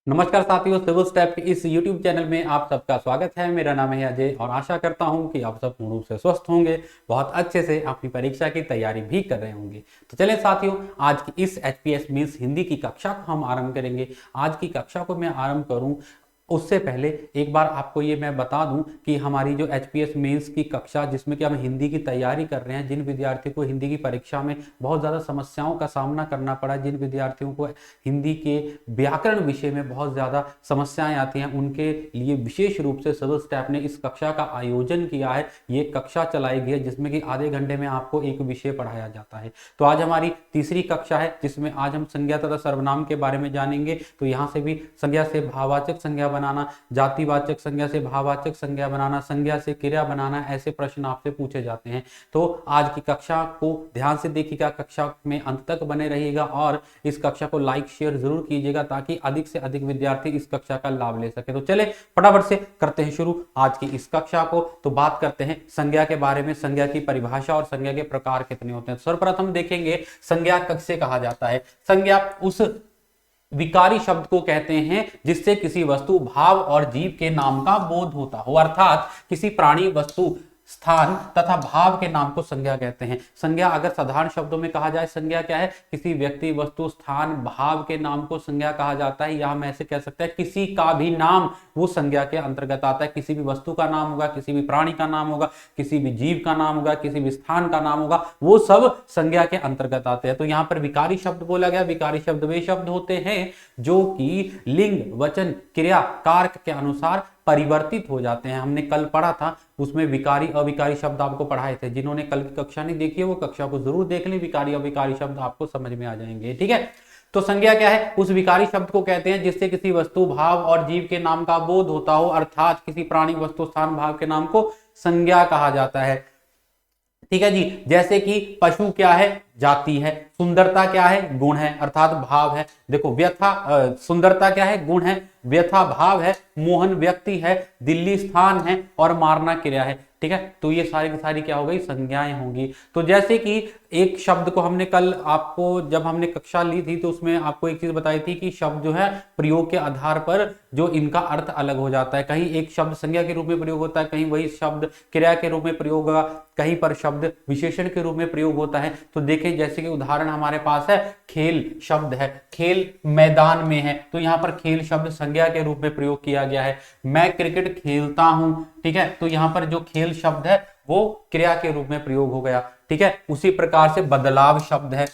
नमस्कार साथियों, civil step के इस YouTube चैनल में आप सबका स्वागत है। मेरा नाम है अजय और आशा करता हूं कि आप सब पूर्ण रूप से स्वस्थ होंगे, बहुत अच्छे से अपनी परीक्षा की तैयारी भी कर रहे होंगे। तो चलिए साथियों, आज की इस HPS मीन्स हिंदी की कक्षा को हम आरंभ करेंगे। आज की कक्षा को मैं आरंभ करूं उससे पहले एक बार आपको ये मैं बता दूं कि हमारी जो HPS मेंस की कक्षा जिसमें कि हम हिंदी की तैयारी कर रहे हैं, जिन विद्यार्थियों को हिंदी की परीक्षा में बहुत ज़्यादा समस्याओं का सामना करना पड़ा, जिन विद्यार्थियों को हिंदी के व्याकरण विषय में बहुत ज़्यादा समस्याएं आती हैं, उनके लिए विशेष रूप से सिविल स्टाफ ने इस कक्षा का आयोजन किया है। ये कक्षा चलाई गई है जिसमें कि आधे घंटे में आपको एक विषय पढ़ाया जाता है। तो आज हमारी तीसरी कक्षा है जिसमें आज हम संज्ञा तथा सर्वनाम के बारे में जानेंगे। तो यहाँ से भी संज्ञा से भाववाचक संज्ञा बनाना, जातिवाचक संज्ञा से भाववाचक संज्ञा बनाना, संज्ञा से क्रिया बनाना, ऐसे प्रश्न आपसे पूछे जाते हैं। तो आज की कक्षा को ध्यान से देखिएगा, कक्षा में अंत तक बने रहिएगा और इस कक्षा को लाइक शेयर जरूर कीजिएगा ताकि अधिक से अधिक विद्यार्थी इस कक्षा का लाभ ले सके। तो चले फटाफट से करते हैं शुरू आज की इस कक्षा को। तो बात करते हैं संज्ञा के बारे में, संज्ञा की परिभाषा और संज्ञा के प्रकार कितने होते हैं। सर्वप्रथम देखेंगे संज्ञा किसे कहा जाता है। संज्ञा उस विकारी शब्द को कहते हैं जिससे किसी वस्तु, भाव और जीव के नाम का बोध होता हो, अर्थात किसी प्राणी, वस्तु, स्थान तथा भाव के नाम को संज्ञा कहते हैं। संज्ञा अगर साधारण शब्दों में कहा जाए, संज्ञा क्या है? किसी व्यक्ति, वस्तु, स्थान, भाव के नाम को संज्ञा कहा जाता है। या हम ऐसे कह सकते हैं किसी का भी नाम वो संज्ञा के अंतर्गत आता है। किसी भी वस्तु का नाम होगा, किसी भी प्राणी का नाम होगा, किसी भी जीव का नाम होगा, किसी भी स्थान का नाम होगा, वो सब संज्ञा के अंतर्गत आते हैं। तो यहाँ पर विकारी शब्द बोला गया। विकारी शब्द वे शब्द होते हैं जो कि लिंग, वचन, क्रिया, कारक के अनुसार परिवर्तित हो जाते हैं। हमने कल पढ़ा था, उसमें विकारी अविकारी शब्द आपको पढ़ाए थे। जिन्होंने कल की कक्षा नहीं देखी है वो कक्षा को जरूर देख लें, विकारी अविकारी शब्द आपको समझ में आ जाएंगे। ठीक है, तो संज्ञा क्या है? उस विकारी शब्द को कहते हैं जिससे किसी वस्तु, भाव और जीव के नाम का बोध होता हो, अर्थात किसी प्राणी, वस्तु, स्थान, भाव के नाम को संज्ञा कहा जाता है। ठीक है जी, जैसे कि पशु क्या है? जाति है। सुंदरता क्या है? गुण है, अर्थात भाव है। देखो व्यथा, सुंदरता क्या है? गुण है। व्यथा भाव है। मोहन व्यक्ति है। दिल्ली स्थान है और मारना क्रिया है। ठीक है, तो ये सारी की सारी क्या हो गई? संज्ञाएं होंगी। तो जैसे कि एक शब्द को हमने कल आपको जब हमने कक्षा ली थी तो उसमें आपको एक चीज बताई थी कि शब्द जो है प्रयोग के आधार पर जो इनका अर्थ अलग हो जाता है। कहीं एक शब्द संज्ञा के रूप में प्रयोग होता है, कहीं वही शब्द क्रिया के रूप में प्रयोग होगा, कहीं पर शब्द विशेषण के रूप में प्रयोग होता है। तो देखें, जैसे कि उदाहरण हमारे पास है, खेल शब्द है, खेल मैदान में है, तो यहाँ पर खेल शब्द संज्ञा के रूप में प्रयोग किया गया है। मैं क्रिकेट खेलता हूं, ठीक है, तो यहाँ पर जो खेल शब्द है वो क्रिया के रूप में प्रयोग हो गया। ठीक है, उसी प्रकार से बदलाव शब्द है।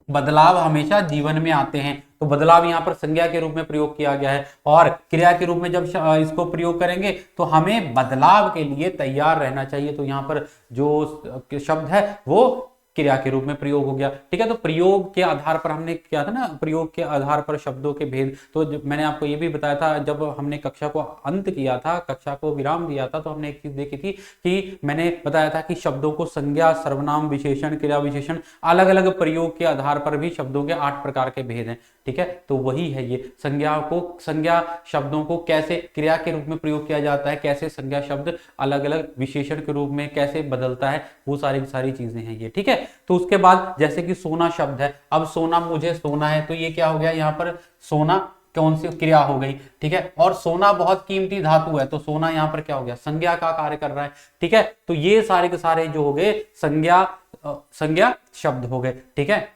बदलाव हमेशा जीवन में आते हैं, तो बदलाव यहाँ पर संज्ञा के रूप में प्रयोग किया गया है। और क्रिया के रूप में जब इसको प्रयोग करेंगे तो हमें बदलाव के लिए तैयार रहना चाहिए। तो यहाँ पर जो शब्द है वो क्रिया के रूप में प्रयोग हो गया। ठीक है, तो प्रयोग के आधार पर हमने किया था ना, प्रयोग के आधार पर शब्दों के भेद। तो मैंने आपको ये भी बताया था, जब हमने कक्षा को अंत किया था, कक्षा को विराम दिया था, तो हमने एक चीज देखी थी कि मैंने बताया था कि शब्दों को संज्ञा, सर्वनाम, विशेषण, क्रिया विशेषण, अलग अलग प्रयोग के आधार पर भी शब्दों के 8 प्रकार के भेद हैं। ठीक है, तो वही है ये संज्ञा शब्दों को कैसे क्रिया के रूप में प्रयोग किया जाता है, कैसे संज्ञा शब्द अलग अलग विशेषण के रूप में कैसे बदलता है, वो सारी चीजें हैं ये। ठीक है, तो उसके बाद जैसे कि सोना शब्द है, अब सोना, मुझे सोना है, तो ये क्या हो गया? यहाँ पर सोना कौन सी क्रिया हो गई? ठीक है, और सोना बहुत कीमती धातु है, तो सोना यहाँ पर क्या हो गया? संज्ञा का कार्य कर रहा है। ठीक है, तो ये सारे के सारे जो हो गए संज्ञा शब्द हो गए। ठीक है,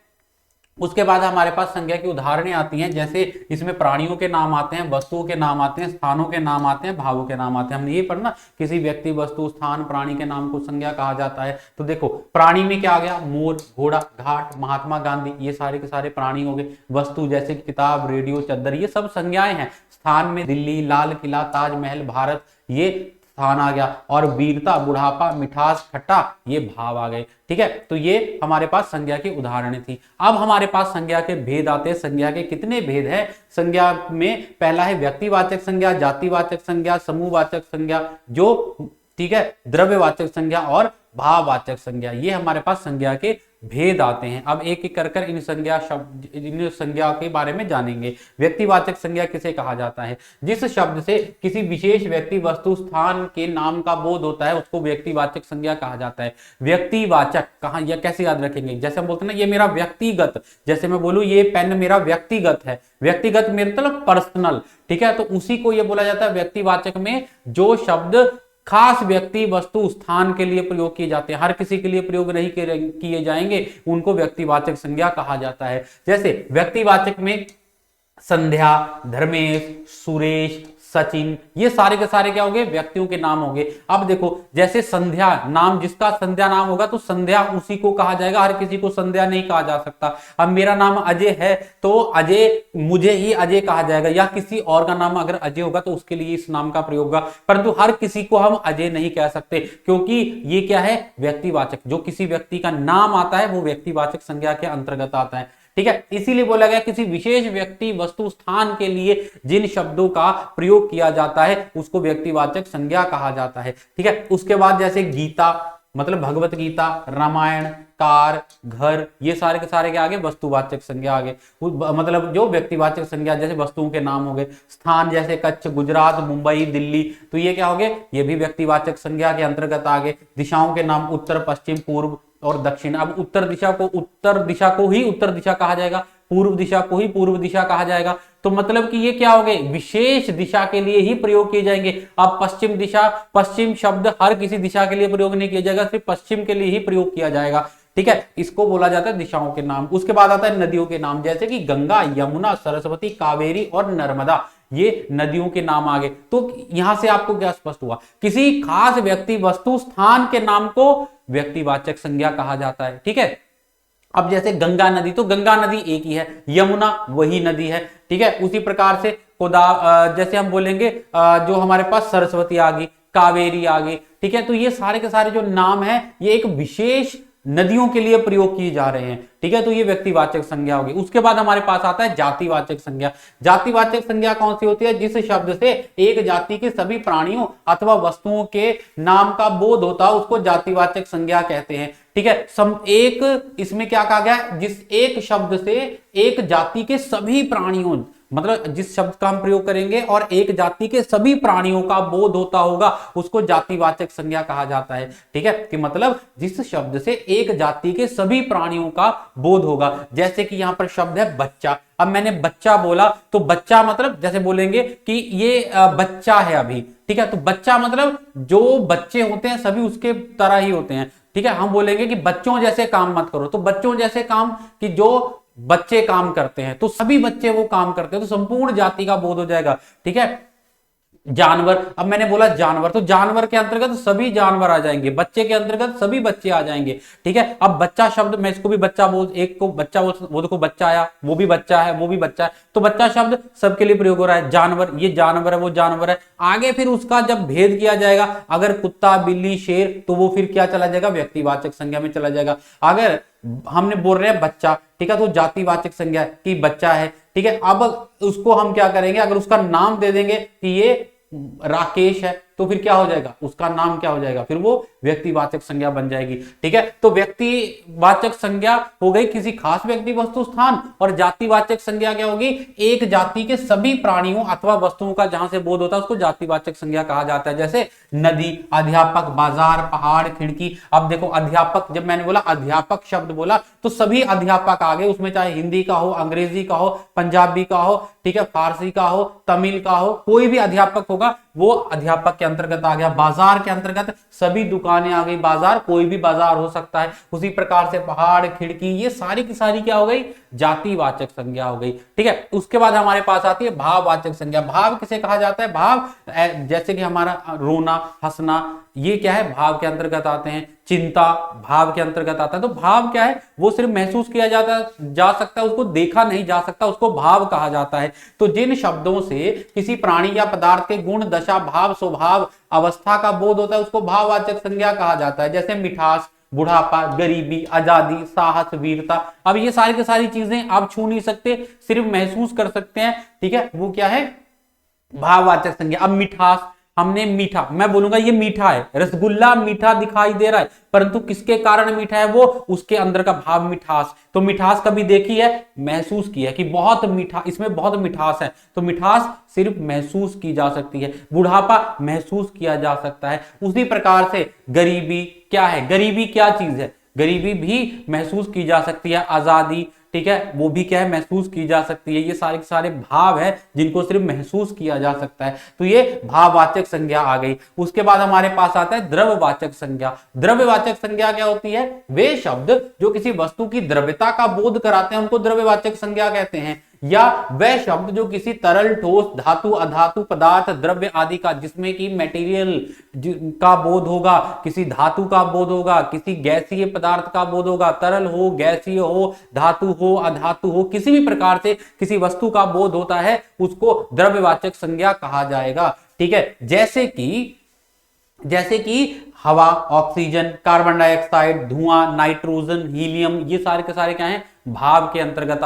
उसके बाद हमारे पास संज्ञा की उदाहरणें आती हैं, जैसे इसमें प्राणियों के नाम आते हैं, वस्तुओं के नाम आते हैं, स्थानों के नाम आते हैं, भावों के नाम आते हैं। हमने ये पढ़ना, किसी व्यक्ति, वस्तु, स्थान, प्राणी के नाम को संज्ञा कहा जाता है। तो देखो प्राणी में क्या आ गया? मोर, घोड़ा, घाट, महात्मा गांधी, ये सारे के सारे प्राणी हो गए। वस्तु जैसे किताब, रेडियो, चद्दर, ये सब संज्ञाएं हैं। स्थान में दिल्ली, लाल किला, ताजमहल, भारत, ये स्थान आ गया। और वीरता, बुढ़ापा, मिठास, खट्टा, ये भाव आ गए। ठीक है, तो ये हमारे पास संज्ञा की उदाहरणें थी। अब हमारे पास संज्ञा के भेद आते हैं। संज्ञा के कितने भेद हैं? संज्ञा में पहला है व्यक्तिवाचक संज्ञा, जातिवाचक संज्ञा, समूहवाचक संज्ञा, जो ठीक है, द्रव्यवाचक संज्ञा और भाववाचक संज्ञा। ये हमारे पास संज्ञा के भेद आते हैं। अब एक एक कर इन संज्ञा के बारे में जानेंगे। व्यक्तिवाचक संज्ञा किसे कहा जाता है? जिस शब्द से किसी विशेष व्यक्ति, वस्तु, स्थान के नाम का बोध होता है उसको व्यक्तिवाचक संज्ञा कहा जाता है। व्यक्तिवाचक कहाँ या कैसे याद रखेंगे? जैसे हम बोलते हैं ना ये मेरा व्यक्तिगत, जैसे मैं बोलूं ये पेन मेरा व्यक्तिगत है, व्यक्तिगत मतलब पर्सनल, ठीक है, तो उसी को ये बोला जाता है व्यक्तिवाचक में जो शब्द खास व्यक्ति, वस्तु, स्थान के लिए प्रयोग किए जाते हैं, हर किसी के लिए प्रयोग नहीं किए जाएंगे, उनको व्यक्तिवाचक संज्ञा कहा जाता है। जैसे व्यक्तिवाचक में संध्या, धर्मेश, सुरेश, सचिन, ये सारे के सारे क्या होंगे? व्यक्तियों के नाम होंगे। अब देखो जैसे संध्या नाम, जिसका संध्या नाम होगा तो संध्या उसी को कहा जाएगा, हर किसी को संध्या नहीं कहा जा सकता। अब मेरा नाम अजय है तो अजय, मुझे ही अजय कहा जाएगा, या किसी और का नाम अगर अजय होगा तो उसके लिए इस नाम का प्रयोग होगा, परंतु हर किसी को हम अजय नहीं कह सकते, क्योंकि ये क्या है? व्यक्तिवाचक। जो किसी व्यक्ति का नाम आता है वो व्यक्तिवाचक संज्ञा के अंतर्गत आता है, ठीक है। इसीलिए बोला गया किसी विशेष व्यक्ति, वस्तु, स्थान के लिए जिन शब्दों का प्रयोग किया जाता है उसको व्यक्तिवाचक संज्ञा कहा जाता है, ठीक है। उसके बाद जैसे गीता मतलब भगवत गीता, रामायण, कार, घर, ये सारे के सारे क्या आगे? वस्तुवाचक संज्ञा आगे, मतलब जो व्यक्तिवाचक संज्ञा, जैसे वस्तुओं के नाम हो गए। स्थान जैसे कच्छ, गुजरात, मुंबई, दिल्ली, तो ये क्या हो गए? ये भी व्यक्तिवाचक संज्ञा के अंतर्गत आ गए। दिशाओं के नाम उत्तर, पश्चिम, पूर्व और दक्षिण। अब उत्तर दिशा को ही उत्तर दिशा कहा जाएगा, पूर्व दिशा को ही पूर्व दिशा कहा जाएगा, तो मतलब कि ये क्या हो गए? विशेष दिशा के लिए ही प्रयोग किए जाएंगे। अब पश्चिम दिशा, पश्चिम शब्द हर किसी दिशा के लिए प्रयोग नहीं किया जाएगा, सिर्फ पश्चिम के लिए ही प्रयोग किया जाएगा, ठीक है। इसको बोला जाता है दिशाओं के नाम। उसके बाद आता है नदियों के नाम, जैसे कि गंगा, यमुना, सरस्वती, कावेरी और नर्मदा, ये नदियों के नाम आ गए। तो यहां से आपको क्या स्पष्ट हुआ? किसी खास व्यक्ति, वस्तु, स्थान के नाम को व्यक्तिवाचक संज्ञा कहा जाता है, ठीक है। अब जैसे गंगा नदी, तो गंगा नदी एक ही है, यमुना वही नदी है, ठीक है। उसी प्रकार से जैसे हम बोलेंगे जो हमारे पास सरस्वती आ गई, कावेरी आ गई, ठीक है। तो ये सारे के सारे जो नाम है ये एक विशेष नदियों के लिए प्रयोग किए जा रहे हैं, ठीक है। तो ये व्यक्तिवाचक संज्ञा होगी। उसके बाद हमारे पास आता है जातिवाचक संज्ञा। जातिवाचक संज्ञा कौन सी होती है? जिस शब्द से एक जाति के सभी प्राणियों अथवा वस्तुओं के नाम का बोध होता है उसको जातिवाचक संज्ञा कहते हैं, ठीक है। एक इसमें क्या कहा गया? जिस एक शब्द से एक जाति के सभी प्राणियों, मतलब जिस शब्द का हम प्रयोग करेंगे और एक जाति के सभी प्राणियों का बोध होता होगा उसको जातिवाचक संज्ञा कहा जाता है, ठीक है। कि मतलब जिस शब्द से एक जाति के सभी प्राणियों का बोध होगा। जैसे कि यहां पर शब्द है बच्चा। अब मैंने बच्चा बोला तो बच्चा मतलब जैसे बोलेंगे कि ये बच्चा है अभी, ठीक है। तो बच्चा मतलब जो बच्चे होते हैं सभी उसके तरह ही होते हैं, ठीक है। हम बोलेंगे कि बच्चों जैसे काम मत करो, तो बच्चों जैसे काम कि जो बच्चे काम करते हैं तो सभी बच्चे वो काम करते हैं, तो संपूर्ण जाति का बोध हो जाएगा, ठीक है। जानवर, अब मैंने बोला जानवर, तो जानवर के अंतर्गत सभी जानवर आ जाएंगे, बच्चे के अंतर्गत सभी बच्चे आ जाएंगे, ठीक है। अब बच्चा शब्द मैं इसको भी बच्चा बोल, एक को बच्चा बोल, वो देखो बच्चा आया, वो भी बच्चा है, वो भी बच्चा है, तो बच्चा शब्द सबके लिए प्रयोग हो रहा है। जानवर, ये जानवर है, वो जानवर है। आगे फिर उसका जब भेद किया जाएगा, अगर कुत्ता, बिल्ली, शेर, तो वो फिर क्या चला जाएगा? व्यक्तिवाचक संज्ञा में चला जाएगा। अगर हमने बोल रहे हैं बच्चा, ठीक है, तो जातिवाचक संज्ञा कि बच्चा है, ठीक है। अब उसको हम क्या करेंगे? अगर उसका नाम दे देंगे कि ये राकेश है तो फिर क्या हो जाएगा? उसका नाम क्या हो जाएगा? फिर वो व्यक्तिवाचक संज्ञा बन जाएगी, ठीक है। तो व्यक्तिवाचक संज्ञा हो गई किसी खास व्यक्ति, वस्तु, स्थान, और जातिवाचक संज्ञा क्या होगी? एक जाति के सभी प्राणियों अथवा वस्तुओं का जहां से बोध होता है उसको जातिवाचक संज्ञा कहा जाता है। जैसे नदी, अध्यापक, बाजार, पहाड़, खिड़की। अब देखो अध्यापक, जब मैंने बोला अध्यापक शब्द बोला तो सभी अध्यापक आ गए, उसमें चाहे हिंदी का हो, अंग्रेजी का हो, पंजाबी का हो, ठीक है, फारसी का हो, तमिल का हो, कोई भी अध्यापक होगा वो अध्यापक के अंतर्गत आ गया। बाजार के अंतर्गत सभी दुकानें आ गई, बाजार कोई भी बाजार हो सकता है। उसी प्रकार से पहाड़, खिड़की, ये सारी की सारी क्या हो गई? जातिवाचक संज्ञा हो गई, ठीक है। उसके बाद हमारे पास आती है भाववाचक संज्ञा। भाव किसे कहा जाता है? भाव जैसे कि हमारा रोना, हंसना, ये क्या है? भाव के अंतर्गत आते हैं। चिंता भाव के अंतर्गत आता है। तो भाव क्या है? वो सिर्फ महसूस किया जा सकता है, उसको देखा नहीं जा सकता, उसको भाव कहा जाता है। तो जिन शब्दों से किसी प्राणी या पदार्थ के गुण, दशा, भाव, स्वभाव, अवस्था का बोध होता है उसको भाववाचक संज्ञा कहा जाता है। जैसे मिठास, बुढ़ापा, गरीबी, आजादी, साहस, वीरता। अब ये सारी की सारी चीजें आप छू नहीं सकते, सिर्फ महसूस कर सकते हैं, ठीक है। वो क्या है? भाववाचक संज्ञा। अब मिठास, हमने मीठा, मैं बोलूंगा ये मीठा है, रसगुल्ला मीठा दिखाई दे रहा है, परंतु किसके कारण मीठा है? वो उसके अंदर का भाव मिठास। तो मिठास कभी देखी है? महसूस की है कि बहुत मीठा, इसमें बहुत मिठास है। तो मिठास सिर्फ महसूस की जा सकती है, बुढ़ापा महसूस किया जा सकता है। उसी प्रकार से गरीबी क्या है? गरीबी क्या चीज है? गरीबी भी महसूस की जा सकती है। आजादी, ठीक है, वो भी क्या है? महसूस की जा सकती है। ये सारे के सारे भाव है जिनको सिर्फ महसूस किया जा सकता है। तो ये भाववाचक संज्ञा आ गई। उसके बाद हमारे पास आता है द्रव्यवाचक संज्ञा। द्रव्यवाचक संज्ञा क्या होती है? वे शब्द जो किसी वस्तु की द्रव्यता का बोध कराते हैं उनको द्रव्यवाचक संज्ञा कहते हैं, या वह शब्द जो किसी तरल, ठोस, धातु, अधातु पदार्थ, द्रव्य आदि का, जिसमें कि मटेरियल का बोध होगा, किसी धातु का बोध होगा, किसी गैसीय पदार्थ का बोध होगा, तरल हो, गैसीय हो, धातु हो, अधातु हो, किसी भी प्रकार से किसी वस्तु का बोध होता है, उसको द्रव्यवाचक संज्ञा कहा जाएगा। ठीक है, जैसे कि हवा, ऑक्सीजन, कार्बन डाइऑक्साइड, धुआं, नाइट्रोजन, हीलियम, ये सारे के सारे क्या हैं? भाव के अंतर्गत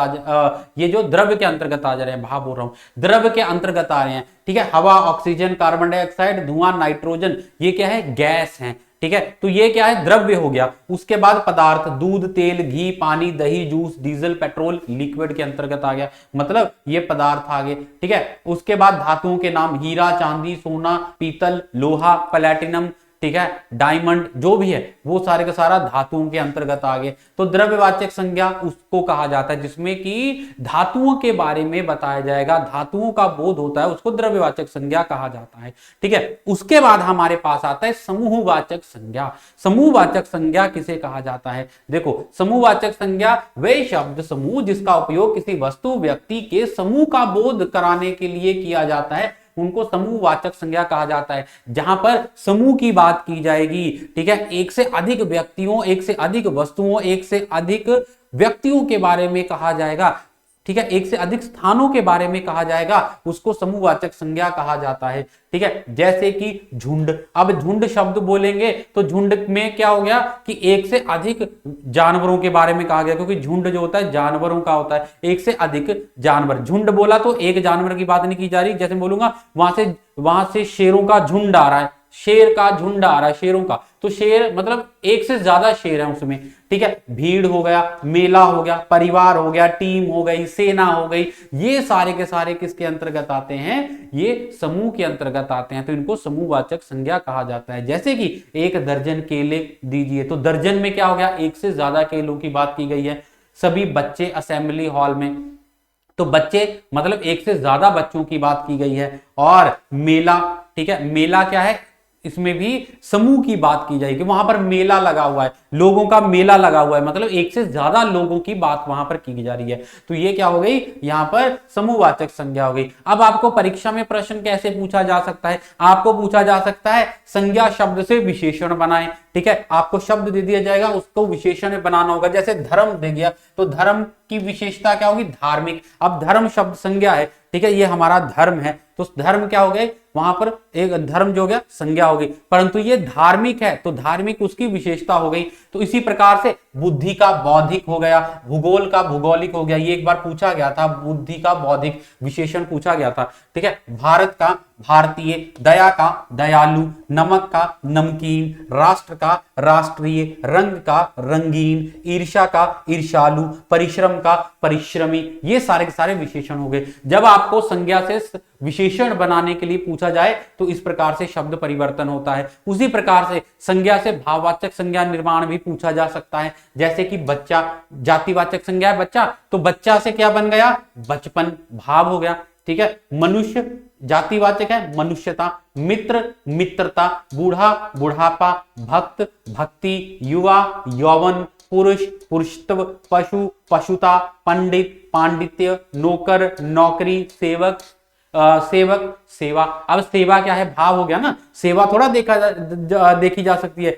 ये जो द्रव्य के अंतर्गत आ जा रहे हैं, भाव बोल रहा हूं, द्रव्य के अंतर्गत आ रहे हैं। ठीक है, हवा, ऑक्सीजन, कार्बन डाइऑक्साइड, धुआं, नाइट्रोजन, ये क्या है? गैस है। ठीक है, तो ये क्या है? द्रव्य हो गया। उसके बाद पदार्थ, दूध, तेल, घी, पानी, दही, जूस, डीजल, पेट्रोल, लिक्विड के अंतर्गत आ गया, मतलब ये पदार्थ आ गए। ठीक है, उसके बाद धातुओं के नाम, हीरा, चांदी, सोना, पीतल, लोहा, प्लैटिनम, ठीक है, डायमंड, जो भी है वो सारे का सारा धातुओं के अंतर्गत आ गए। तो द्रव्यवाचक संज्ञा उसको कहा जाता है जिसमें कि धातुओं के बारे में बताया जाएगा, धातुओं का बोध होता है, उसको द्रव्यवाचक संज्ञा कहा जाता है। ठीक है, उसके बाद हमारे पास आता है समूहवाचक संज्ञा। समूहवाचक संज्ञा किसे कहा जाता है? देखो, समूहवाचक संज्ञा वे शब्द समूह जिसका उपयोग किसी वस्तु, व्यक्ति के समूह का बोध कराने के लिए किया जाता है, उनको समूहवाचक संज्ञा कहा जाता है। जहां पर समूह की बात की जाएगी, ठीक है, एक से अधिक व्यक्तियों, एक से अधिक वस्तुओं, एक से अधिक व्यक्तियों के बारे में कहा जाएगा, ठीक है, एक से अधिक स्थानों के बारे में कहा जाएगा, उसको समूहवाचक संज्ञा कहा जाता है। ठीक है, जैसे कि झुंड। अब झुंड शब्द बोलेंगे तो झुंड में क्या हो गया कि एक से अधिक जानवरों के बारे में कहा गया, क्योंकि झुंड जो होता है जानवरों का होता है, एक से अधिक जानवर। झुंड बोला तो एक जानवर की बात नहीं की जा रही, जैसे बोलूंगा वहां से शेरों का झुंड आ रहा है, शेर का झुंड आ रहा है, शेरों का, तो शेर मतलब एक से ज्यादा शेर है उसमें। ठीक है, भीड़ हो गया, मेला हो गया, परिवार हो गया, टीम हो गई, सेना हो गई, ये सारे के सारे किसके अंतर्गत आते हैं? ये समूह के अंतर्गत आते हैं। तो इनको समूहवाचक संज्ञा कहा जाता है। जैसे कि 1 दर्जन केले दीजिए, तो दर्जन में क्या हो गया? एक से ज्यादा केलों की बात की गई है। सभी बच्चे असेंबली हॉल में, तो बच्चे मतलब एक से ज्यादा बच्चों की बात की गई है। और मेला, ठीक है, मेला क्या है? इसमें भी समूह की बात की जाएगी, वहां पर मेला लगा हुआ है, लोगों का मेला लगा हुआ है, मतलब एक से ज्यादा लोगों की बात वहां पर की जा रही है। तो ये क्या हो गई? यहां पर समूहवाचक संज्ञा हो गई। अब आपको परीक्षा में प्रश्न कैसे पूछा जा सकता है? आपको पूछा जा सकता है संज्ञा शब्द से विशेषण बनाएं। ठीक है, आपको शब्द दे दिया जाएगा, उसको विशेषण बनाना होगा। जैसे धर्म दे दिया, तो धर्म की विशेषता क्या होगी? धार्मिक। अब धर्म शब्द संज्ञा है, ठीक है, ये हमारा धर्म है, तो धर्म क्या हो गए? वहां पर एक धर्म जो हो गया संज्ञा हो गई, परंतु ये धार्मिक है तो धार्मिक उसकी विशेषता हो गई। तो इसी प्रकार से बुद्धि का बौद्धिक हो गया, भूगोल का भूगोलिक हो गया। ये एक बार पूछा गया था, बुद्धि का बौद्धिक विशेषण पूछा गया था। ठीक है, भारत का भारतीय, दया का दयालु, नमक का नमकीन, राष्ट्र का राष्ट्रीय, रंग का रंगीन, ईर्ष्या का ईर्ष्यालु, परिश्रम का परिश्रमी, ये सारे के सारे विशेषण हो गए। जब आपको संज्ञा से विशेषण बनाने के लिए पूछा जाए तो इस प्रकार से शब्द परिवर्तन होता है। उसी प्रकार से संज्ञा से भाववाचक संज्ञा निर्माण भी पूछा जा सकता है। जैसे कि बच्चा, जातिवाचक संज्ञा है बच्चा, तो बच्चा से क्या बन गया? बचपन, भाव हो गया। ठीक है, मनुष्य जातिवाचक है, मनुष्यता, मित्र मित्रता, बूढ़ा बुढ़ापा, भक्त भक्ति, युवा यौवन, पुरुष पुरुषत्व, पशु पशुता, पंडित पांडित्य, नौकर नौकरी, सेवक सेवक सेवा। अब सेवा क्या है? भाव हो गया ना, सेवा थोड़ा देखी जा सकती है,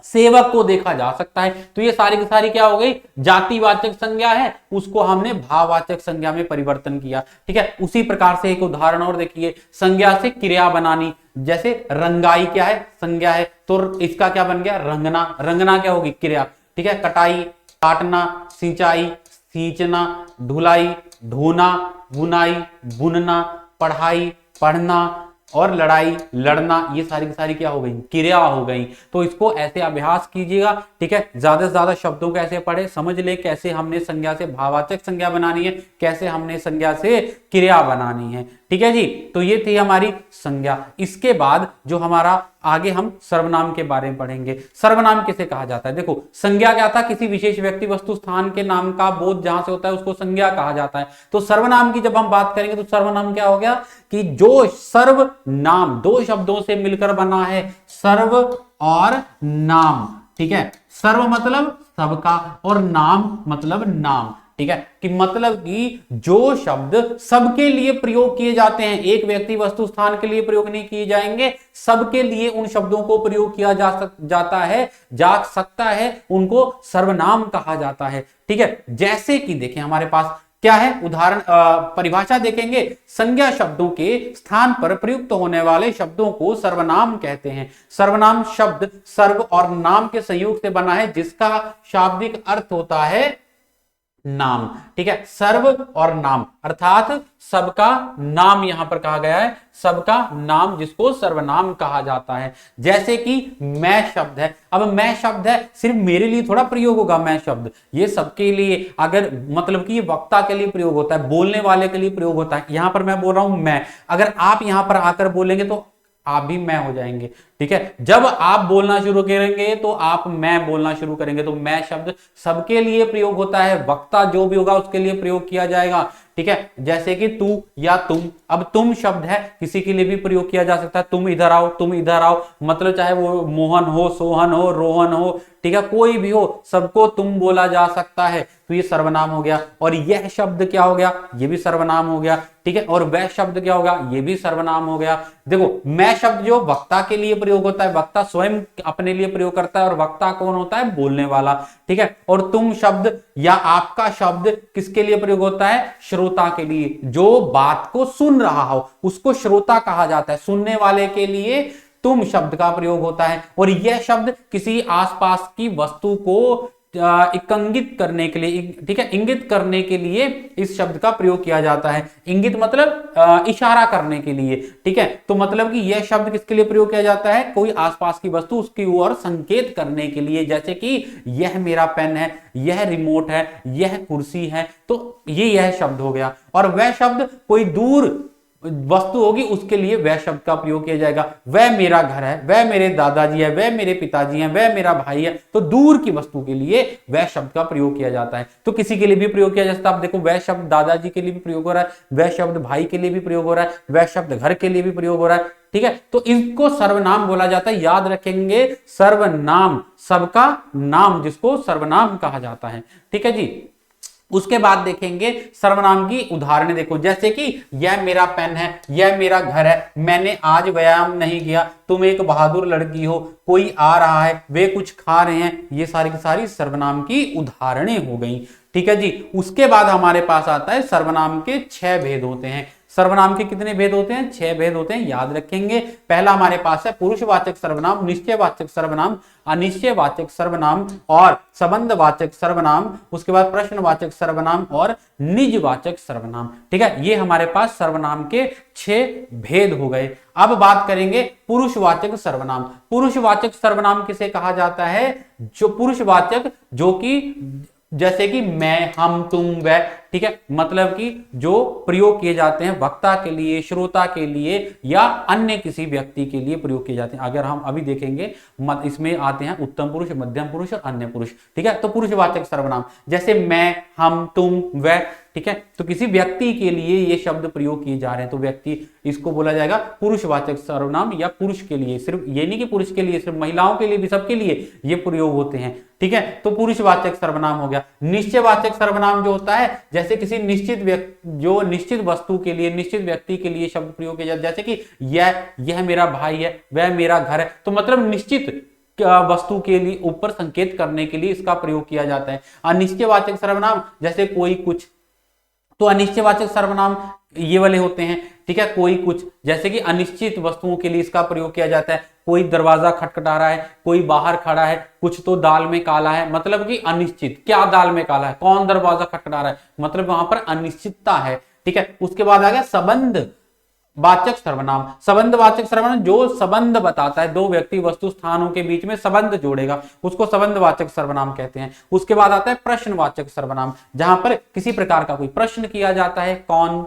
सेवक को देखा जा सकता है। तो ये सारी की सारी क्या हो गई? जातिवाचक संज्ञा है, उसको हमने भाववाचक संज्ञा में परिवर्तन किया। ठीक है, उसी प्रकार से एक उदाहरण और देखिए, संज्ञा से क्रिया बनानी। जैसे रंगाई क्या है? संज्ञा है, तो इसका क्या बन गया? रंगना। रंगना क्या होगी? क्रिया। ठीक है, कटाई काटना, सिंचाई सींचना, ढुलाई ढोना, बुनाई बुनना, पढ़ाई पढ़ना, और लड़ाई, लड़ना, ये सारी की सारी क्या हो गई, क्रिया हो गई। तो इसको ऐसे अभ्यास कीजिएगा, ठीक है। ज्यादा से ज्यादा शब्दों को ऐसे पढ़े, समझ ले कैसे हमने संज्ञा से भाववाचक संज्ञा बनानी है, कैसे हमने संज्ञा से क्रिया बनानी है, ठीक है जी। तो ये थी हमारी संज्ञा। इसके बाद जो हमारा आगे हम सर्वनाम के बारे में पढ़ेंगे। सर्वनाम किसे कहा जाता है? देखो, संज्ञा क्या था, किसी विशेष व्यक्ति वस्तु स्थान के नाम का बोध जहां से होता है उसको संज्ञा कहा जाता है। तो सर्वनाम की जब हम बात करेंगे तो सर्वनाम क्या हो गया कि जो सर्वनाम दो शब्दों से मिलकर बना है, सर्व और नाम, ठीक है। सर्व मतलब सबका और नाम मतलब नाम, ठीक है। कि मतलब कि जो शब्द सबके लिए प्रयोग किए जाते हैं, एक व्यक्ति वस्तु स्थान के लिए प्रयोग नहीं किए जाएंगे, सबके लिए उन शब्दों को प्रयोग किया जा सकता है, उनको सर्वनाम कहा जाता है, ठीक है। जैसे कि देखें हमारे पास क्या है उदाहरण, परिभाषा देखेंगे, संज्ञा शब्दों के स्थान पर प्रयुक्त होने वाले शब्दों को सर्वनाम कहते हैं। सर्वनाम शब्द सर्व और नाम के संयोग से बना है जिसका शाब्दिक अर्थ होता है नाम, ठीक है। सर्व और नाम अर्थात सबका नाम यहां पर कहा गया है, सबका नाम जिसको सर्वनाम कहा जाता है। जैसे कि मैं शब्द है, अब मैं शब्द है सिर्फ मेरे लिए थोड़ा प्रयोग होगा, मैं शब्द ये सबके लिए, अगर मतलब कि ये वक्ता के लिए प्रयोग होता है, बोलने वाले के लिए प्रयोग होता है। यहां पर मैं बोल रहा हूं मैं, अगर आप यहां पर आकर बोलेंगे तो आप भी मैं हो जाएंगे, ठीक है। जब आप बोलना शुरू करेंगे तो आप मैं बोलना शुरू करेंगे। तो मैं शब्द सबके लिए प्रयोग होता है, वक्ता जो भी होगा उसके लिए प्रयोग किया जाएगा, ठीक है। जैसे कि तू या तुम, अब तुम शब्द है किसी के लिए भी प्रयोग किया जा सकता है, तुम इधर आओ, तुम इधर आओ, मतलब चाहे वो मोहन हो, सोहन हो, रोहन हो, ठीक है, कोई भी हो, सबको तुम बोला जा सकता है। तो ये सर्वनाम हो गया। और यह शब्द क्या हो गया, ये भी सर्वनाम हो गया, ठीक है। और वह शब्द क्या होगा, ये भी सर्वनाम हो गया। देखो, मैं शब्द जो वक्ता के लिए प्रयोग होता है, वक्ता स्वयं अपने लिए प्रयोग करता है, और वक्ता कौन होता है, बोलने वाला, ठीक है। और तुम शब्द या आपका शब्द किसके लिए प्रयोग होता है, श्रोता के लिए, जो बात को सुन रहा हो उसको श्रोता कहा जाता है, सुनने वाले के लिए तुम शब्द का प्रयोग होता है। और यह शब्द किसी आसपास की वस्तु को इंगित करने के लिए, ठीक है, इंगित करने के लिए इस शब्द का प्रयोग किया जाता है। इंगित मतलब इशारा करने के लिए, ठीक है। तो मतलब कि यह शब्द किसके लिए प्रयोग किया जाता है, कोई आसपास की वस्तु उसकी ओर संकेत करने के लिए। जैसे कि यह मेरा पेन है, यह रिमोट है, यह कुर्सी है, तो यह शब्द हो गया। और वह शब्द कोई दूर वस्तु होगी उसके लिए वह शब्द का प्रयोग किया जाएगा। वह मेरा घर है, वह मेरे दादाजी है, वह मेरे पिताजी हैं, वह मेरा भाई है, तो दूर की वस्तु के लिए वह शब्द का प्रयोग किया जाता है। तो किसी के लिए भी प्रयोग किया जा सकता है। आप देखो, वह शब्द दादाजी के लिए भी प्रयोग हो रहा है, वह शब्द भाई के लिए भी प्रयोग हो रहा है, वह शब्द घर के लिए भी प्रयोग हो रहा है, ठीक है। तो इनको सर्वनाम बोला जाता है। याद रखेंगे, सर्वनाम सबका नाम जिसको सर्वनाम कहा जाता है, ठीक है जी। उसके बाद देखेंगे सर्वनाम की उदाहरण। देखो, जैसे कि यह मेरा पेन है, यह मेरा घर है, मैंने आज व्यायाम नहीं किया, तुम एक बहादुर लड़की हो, कोई आ रहा है, वे कुछ खा रहे हैं, ये सारी की सारी सर्वनाम की उदाहरणें हो गई, ठीक है जी। उसके बाद हमारे पास आता है सर्वनाम के 6 भेद होते हैं। सर्वनाम के कितने भेद होते हैं, 6 भेद होते हैं, याद रखेंगे। पहला हमारे पास है पुरुषवाचक सर्वनाम, निश्चयवाचक सर्वनाम, अनिश्चयवाचक सर्वनाम और संबंधवाचक सर्वनाम। उसके बाद प्रश्नवाचक सर्वनाम और निजवाचक सर्वनाम, ठीक है। ये हमारे पास सर्वनाम के 6 भेद हो गए। अब बात करेंगे पुरुषवाचक सर्वनाम। पुरुषवाचक सर्वनाम किसे कहा जाता है, जो पुरुषवाचक जो कि जैसे कि मैं, हम, तुम, वह, ठीक है, मतलब कि जो प्रयोग किए जाते हैं वक्ता के लिए, श्रोता के लिए या अन्य किसी व्यक्ति के लिए प्रयोग किए जाते हैं। अगर हम अभी देखेंगे इसमें आते हैं उत्तम पुरुष, मध्यम पुरुष और अन्य पुरुष, ठीक है। तो पुरुषवाचक सर्वनाम जैसे मैं, हम, तुम, वह, ठीक है, तो किसी व्यक्ति के लिए ये शब्द प्रयोग किए जा रहे हैं तो व्यक्ति, इसको बोला जाएगा पुरुषवाचक सर्वनाम। या पुरुष के लिए, सिर्फ ये नहीं कि पुरुष के लिए, सिर्फ महिलाओं के लिए भी, सबके लिए ये प्रयोग होते हैं, ठीक है। तो पुरुषवाचक सर्वनाम हो गया। निश्चयवाचक सर्वनाम जो होता है, जैसे किसी निश्चित व्यक्ति, जो निश्चित वस्तु के लिए, निश्चित व्यक्ति के लिए शब्द प्रयोग किया जाता है। जैसे कि यह मेरा भाई है, वह मेरा घर है, तो मतलब निश्चित वस्तु के लिए ऊपर संकेत करने के लिए इसका प्रयोग किया जाता है। अनिश्चयवाचक सर्वनाम जैसे कोई कुछ, तो अनिश्चयवाचक सर्वनाम ये वाले होते हैं, ठीक है। कोई कुछ, जैसे कि अनिश्चित वस्तुओं के लिए इसका प्रयोग किया जाता है। कोई दरवाजा खटखटा रहा है, कोई बाहर खड़ा है, कुछ तो दाल में काला है, मतलब कि अनिश्चित। क्या दाल में काला है, कौन दरवाजा खटखटा रहा है, मतलब वहां पर अनिश्चितता है, ठीक है। उसके बाद आ गया संबंध वाचक सर्वनाम, संबंधवाचक सर्वनाम जो संबंध बताता है, दो व्यक्ति वस्तु स्थानों के बीच में संबंध जोड़ेगा, उसको संबंधवाचक सर्वनाम कहते हैं। उसके बाद आता है प्रश्नवाचक सर्वनाम, जहां पर किसी प्रकार का कोई प्रश्न किया जाता है, कौन,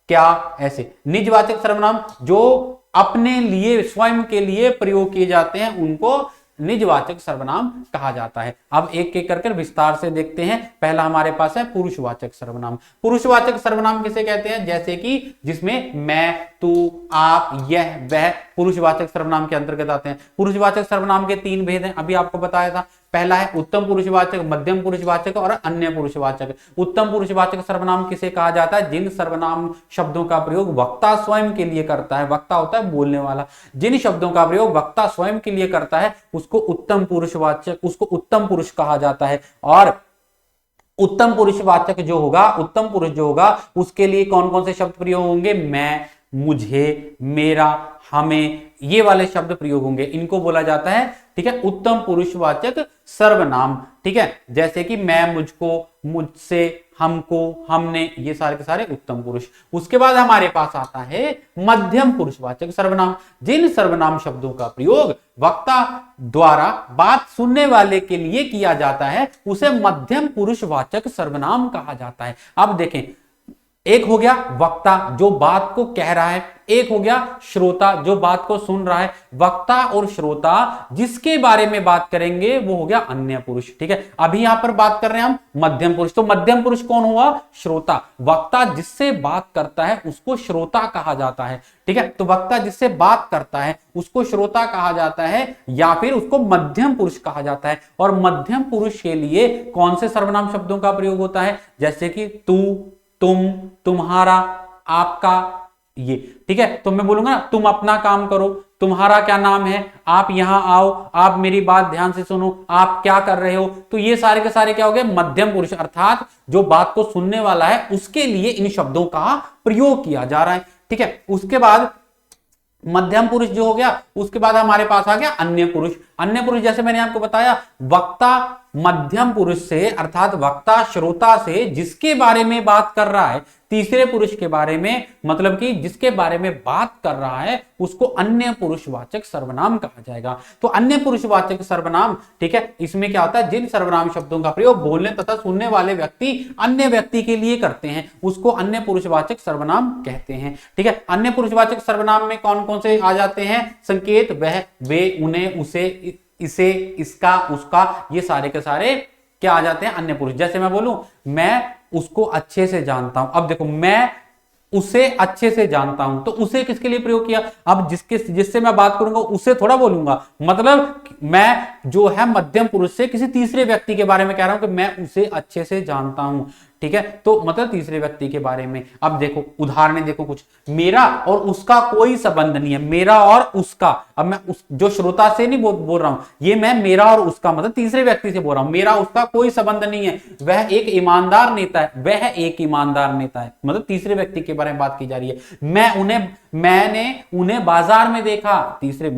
क्या, ऐसे। निजवाचक सर्वनाम जो अपने लिए, स्वयं के लिए प्रयोग किए जाते हैं, उनको निजवाचक सर्वनाम कहा जाता है। अब एक एक करके विस्तार से देखते हैं। पहला हमारे पास है पुरुषवाचक सर्वनाम। पुरुषवाचक सर्वनाम किसे कहते हैं? जैसे कि जिसमें मैं, तू, आप, यह, वह पुरुषवाचक सर्वनाम के अंतर्गत आते हैं। पुरुषवाचक सर्वनाम के 3 भेद हैं, अभी आपको बताया था। पहला है उत्तम पुरुषवाचक, मध्यम पुरुषवाचक और अन्य पुरुषवाचक। उत्तम पुरुषवाचक सर्वनाम किसे कहा जाता है? जिन सर्वनाम शब्दों का प्रयोग वक्ता स्वयं के लिए करता है। वक्ता होता है बोलने वाला। जिन शब्दों का प्रयोग वक्ता स्वयं के लिए करता है उसको उत्तम पुरुषवाचक, उसको उत्तम पुरुष कहा जाता है। और उत्तम पुरुषवाचक जो होगा, उत्तम पुरुष जो होगा, उसके लिए कौन कौन से शब्द प्रयोग होंगे? मैं, मुझे, मेरा, हमें, ये वाले शब्द प्रयोग होंगे। इनको बोला जाता है, ठीक है, उत्तम पुरुषवाचक सर्वनाम। ठीक है, जैसे कि मैं, मुझको, मुझसे, हमको, हमने, ये सारे के सारे उत्तम पुरुष। उसके बाद हमारे पास आता है मध्यम पुरुषवाचक सर्वनाम। जिन सर्वनाम शब्दों का प्रयोग वक्ता द्वारा बात सुनने वाले के लिए किया जाता है उसे मध्यम पुरुषवाचक सर्वनाम कहा जाता है। अब देखें, एक हो गया वक्ता जो बात को कह रहा है, एक हो गया श्रोता जो बात को सुन रहा है। वक्ता और श्रोता जिसके बारे में बात करेंगे वो हो गया अन्य पुरुष। ठीक है, अभी यहां पर बात कर रहे हैं हम मध्यम पुरुष। तो मध्यम पुरुष कौन हुआ? श्रोता। वक्ता जिससे बात करता है उसको श्रोता कहा जाता है। ठीक है, तो वक्ता जिससे बात करता है उसको श्रोता कहा जाता है या फिर उसको मध्यम पुरुष कहा जाता है। और मध्यम पुरुष के लिए कौन से सर्वनाम शब्दों का प्रयोग होता है? जैसे कि तू, तुम, तुम्हारा, आपका, ये। ठीक है, तो मैं बोलूंगा ना, तुम अपना काम करो, तुम्हारा क्या नाम है, आप यहां आओ, आप मेरी बात ध्यान से सुनो, आप क्या कर रहे हो। तो ये सारे के सारे क्या हो गए? मध्यम पुरुष, अर्थात जो बात को सुनने वाला है उसके लिए इन शब्दों का प्रयोग किया जा रहा है। ठीक है, उसके बाद मध्यम पुरुष जो हो गया, उसके बाद हमारे पास आ गया अन्य पुरुष। अन्य पुरुष जैसे मैंने आपको बताया, वक्ता मध्यम पुरुष से, अर्थात वक्ता श्रोता से जिसके बारे में बात कर रहा है, तीसरे पुरुष के बारे में, मतलब कि जिसके बारे में बात कर रहा है उसको अन्य पुरुषवाचक सर्वनाम कहा जाएगा। तो अन्य पुरुषवाचक सर्वनाम, ठीक है, इसमें क्या होता है? जिन सर्वनाम शब्दों का प्रयोग बोलने तथा सुनने वाले व्यक्ति अन्य व्यक्ति के लिए करते हैं उसको अन्य पुरुषवाचक सर्वनाम कहते हैं। ठीक है, अन्य पुरुषवाचक सर्वनाम में कौन कौन से आ जाते हैं? संकेत, वह, वे, उन्हें, उसे, इसे, इसका, उसका, ये सारे के सारे क्या आ जाते हैं? अन्य पुरुष। जैसे मैं बोलूं, मैं उसको अच्छे से जानता हूं। अब देखो, मैं उसे अच्छे से जानता हूं, तो उसे किसके लिए प्रयोग किया? अब जिससे मैं बात करूंगा उसे थोड़ा बोलूंगा, मतलब मैं जो है मध्यम पुरुष से किसी तीसरे व्यक्ति के बारे में कह रहा हूं कि मैं उसे अच्छे से जानता हूं। ठीक है, तो मतलब तीसरे व्यक्ति के बारे में। अब देखो उदाहरण देखो कुछ, मेरा और उसका कोई संबंध नहीं है, मेरा और उसका। अब मैं जो श्रोता से नहीं बोल रहा हूं, ये मैं मेरा और उसका मतलब तीसरे व्यक्ति से बोल रहा हूं। मेरा उसका कोई संबंध नहीं है, वह एक ईमानदार नेता है, वह एक ईमानदार नेता है, मतलब तीसरे व्यक्ति के बारे में बात की जा रही है। मैंने उन्हें बाजार में देखा, तीसरे,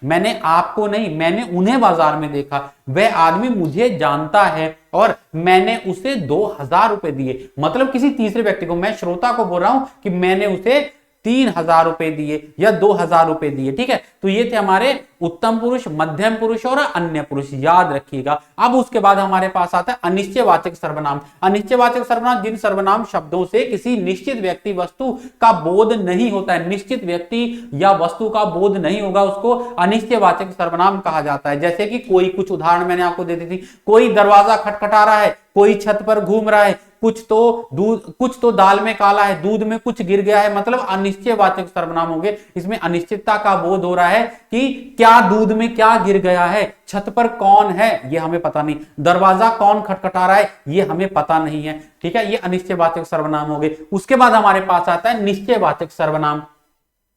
मैंने आपको नहीं, मैंने उन्हें बाजार में देखा, वह आदमी मुझे जानता है और मैंने उसे 2000 रुपए दिए। मतलब किसी तीसरे व्यक्ति को, मैं श्रोता को बोल रहा हूं कि मैंने उसे 3000 रुपए दिए या 2000 रुपए दिए। ठीक है, तो ये थे हमारे उत्तम पुरुष, मध्यम पुरुष और अन्य पुरुष, याद रखिएगा। अब उसके बाद हमारे पास आता है अनिश्चयवाचक सर्वनाम। अनिश्चयवाचक सर्वनाम जिन सर्वनाम शब्दों से किसी निश्चित व्यक्ति वस्तु का बोध नहीं होता है, निश्चित व्यक्ति या वस्तु का बोध नहीं होगा, उसको अनिश्चयवाचक सर्वनाम कहा जाता है। जैसे कि कोई, कुछ उदाहरण मैंने आपको दे दी थी, कोई दरवाजा खटखटा रहा है, कोई छत पर घूम रहा है, कुछ तो दाल में काला है, दूध में कुछ गिर गया है, मतलब अनिश्चयवाचक सर्वनाम होंगे। इसमें अनिश्चितता का बोध हो रहा है कि क्या दूध में क्या गिर गया है, छत पर कौन है ये हमें पता नहीं, दरवाजा कौन खटखटा रहा है ये हमें पता नहीं है। ठीक है, ये अनिश्चयवाचक सर्वनाम हो गए। उसके बाद हमारे पास आता है निश्चयवाचक सर्वनाम।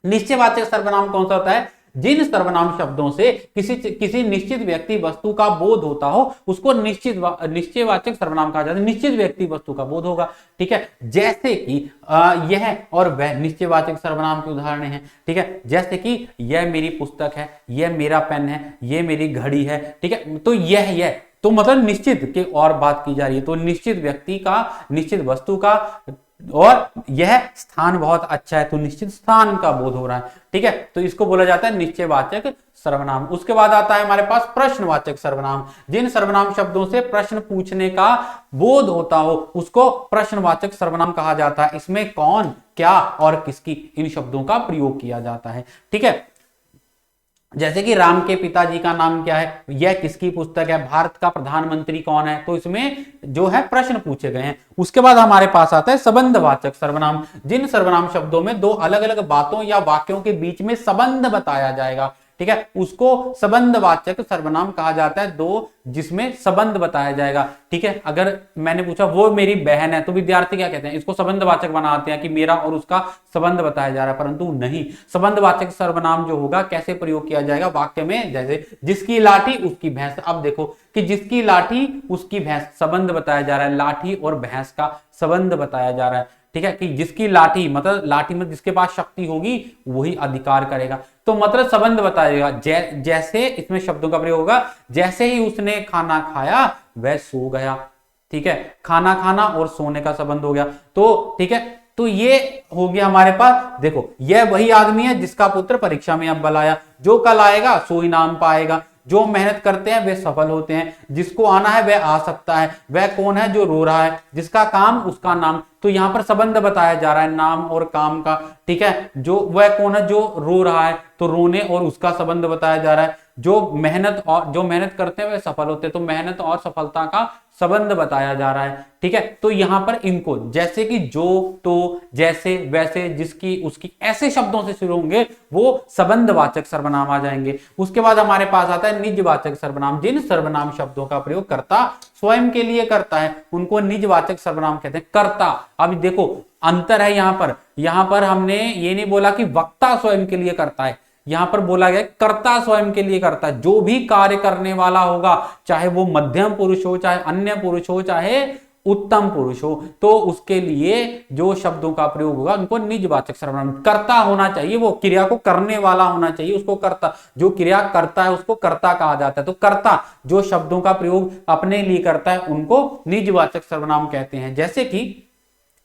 निश्चयवाचक सर्वनाम कौन सा होता है? जिन सर्वनाम शब्दों से किसी निश्चित व्यक्ति वस्तु का बोध होता हो उसको निश्चयवाचक सर्वनाम कहा जाता है। निश्चित व्यक्ति वस्तु का बोध होगा। ठीक है, जैसे कि यह और वह निश्चयवाचक सर्वनाम के उदाहरण हैं। ठीक है, जैसे कि यह मेरी पुस्तक है, यह मेरा पेन है, यह मेरी घड़ी है। ठीक है, तो यह तो मतलब निश्चित के और बात की जा रही है, तो निश्चित व्यक्ति का, निश्चित वस्तु का और यह स्थान बहुत अच्छा है, तो निश्चित स्थान का बोध हो रहा है। ठीक है, तो इसको बोला जाता है निश्चयवाचक सर्वनाम। उसके बाद आता है हमारे पास प्रश्नवाचक सर्वनाम। जिन सर्वनाम शब्दों से प्रश्न पूछने का बोध होता हो उसको प्रश्नवाचक सर्वनाम कहा जाता है। इसमें कौन, क्या और किसकी, इन शब्दों का प्रयोग किया जाता है। ठीक है, जैसे कि राम के पिताजी का नाम क्या है, यह किसकी पुस्तक है, भारत का प्रधानमंत्री कौन है, तो इसमें जो है प्रश्न पूछे गए हैं। उसके बाद हमारे पास आता है संबंधवाचक सर्वनाम। जिन सर्वनाम शब्दों में दो अलग अलग बातों या वाक्यों के बीच में संबंध बताया जाएगा, ठीक है, उसको संबंधवाचक सर्वनाम कहा जाता है। दो जिसमें संबंध बताया जाएगा। ठीक है, अगर मैंने पूछा वो मेरी बहन है, तो विद्यार्थी क्या कहते हैं, इसको संबंधवाचक बनाते हैं कि मेरा और उसका संबंध बताया जा रहा है, परंतु नहीं, संबंधवाचक सर्वनाम जो होगा कैसे प्रयोग किया जाएगा वाक्य में, जैसे जिसकी लाठी उसकी भैंस। अब देखो कि जिसकी लाठी उसकी भैंस, संबंध बताया जा रहा है, लाठी और भैंस का संबंध बताया जा रहा है। ठीक है, कि जिसकी लाठी मतलब लाठी में जिसके पास शक्ति होगी वही अधिकार करेगा, तो मतलब संबंध बताएगा। जैसे इसमें शब्दों का प्रयोग होगा, जैसे ही उसने खाना खाया वह सो गया। ठीक है, खाना खाना और सोने का संबंध हो गया। तो ठीक है, तो ये हो गया हमारे पास। देखो यह वही आदमी है जिसका पुत्र परीक्षा में अव्वल आया, जो कल आएगा सो इनाम पाएगा, जो मेहनत करते हैं वे सफल होते हैं, जिसको आना है वह आ सकता है, वह कौन है जो रो रहा है, जिसका काम उसका नाम। तो यहां पर संबंध बताया जा रहा है नाम और काम का। ठीक है, जो वह कौन है जो रो रहा है, तो रोने और उसका संबंध बताया जा रहा है। जो मेहनत करते हैं वे सफल होते हैं, तो मेहनत और सफलता का संबंध बताया जा रहा है। ठीक है, तो यहां पर इनको जैसे कि जो, तो, जैसे, वैसे, जिसकी, उसकी, ऐसे शब्दों से शुरू होंगे वो संबंधवाचक सर्वनाम आ जाएंगे। उसके बाद हमारे पास आता है निजवाचक सर्वनाम। जिन सर्वनाम शब्दों का प्रयोग कर्ता स्वयं के लिए करता है उनको निजवाचक सर्वनाम कहते हैं। कर्ता, अब देखो अंतर है यहां पर हमने ये नहीं बोला कि वक्ता स्वयं के लिए करता है, यहां पर बोला गया कर्ता स्वयं के लिए करता है। जो भी कार्य करने वाला होगा, चाहे वो मध्यम पुरुष हो, चाहे अन्य पुरुष हो, चाहे उत्तम पुरुष हो, तो उसके लिए जो शब्दों का प्रयोग होगा उनको निजवाचक सर्वनाम। कर्ता होना चाहिए, वो क्रिया को करने वाला होना चाहिए, उसको कर्ता, जो क्रिया करता है उसको कर्ता कहा जाता है। तो कर्ता जो शब्दों का प्रयोग अपने लिए करता है उनको निजवाचक सर्वनाम कहते हैं। जैसे कि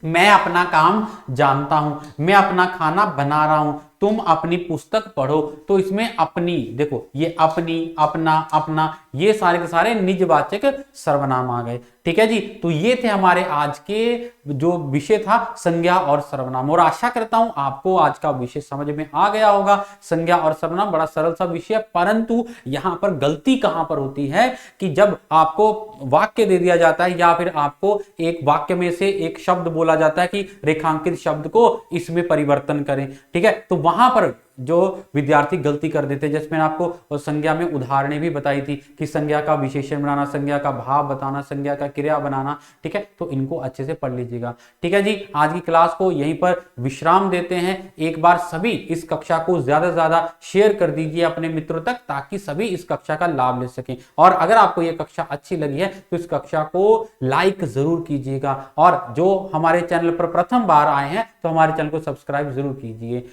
मैं अपना काम जानता हूं, मैं अपना खाना बना रहा हूं, तुम अपनी पुस्तक पढ़ो, तो इसमें अपनी, देखो ये अपनी, अपना, अपना, ये सारे के सारे निजवाचक सर्वनाम आ गए। ठीक है जी, तो ये थे हमारे आज के जो विषय था संज्ञा और सर्वनाम, और आशा करता हूं आपको आज का विषय समझ में आ गया होगा। संज्ञा और सर्वनाम बड़ा सरल सा विषय है, परंतु यहां पर गलती कहां पर होती है कि जब आपको वाक्य दे दिया जाता है या फिर आपको एक वाक्य में से एक शब्द बोला जाता है कि रेखांकित शब्द को इसमें परिवर्तन करें, ठीक है, तो वहां पर जो विद्यार्थी गलती कर देते हैं, जिसमें आपको संज्ञा में उदाहरणें भी बताई थी कि संज्ञा का विशेषण बनाना, संज्ञा का भाव बताना, संज्ञा का क्रिया बनाना। ठीक है, तो इनको अच्छे से पढ़ लीजिएगा। ठीक है जी, आज की क्लास को यहीं पर विश्राम देते हैं। एक बार सभी इस कक्षा को ज्यादा से ज्यादा शेयर कर दीजिए अपने मित्रों तक, ताकि सभी इस कक्षा का लाभ ले सकें। और अगर आपको यह कक्षा अच्छी लगी है तो इस कक्षा को लाइक जरूर कीजिएगा, और जो हमारे चैनल पर प्रथम बार आए हैं तो हमारे चैनल को सब्सक्राइब जरूर कीजिए।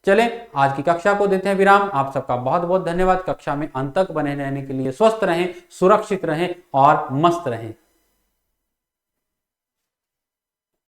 चले आज की कक्षा को देते हैं विराम। आप सबका बहुत बहुत धन्यवाद। कक्षा में अंत तक बने रहने के लिए स्वस्थ रहें, सुरक्षित रहें और मस्त रहें।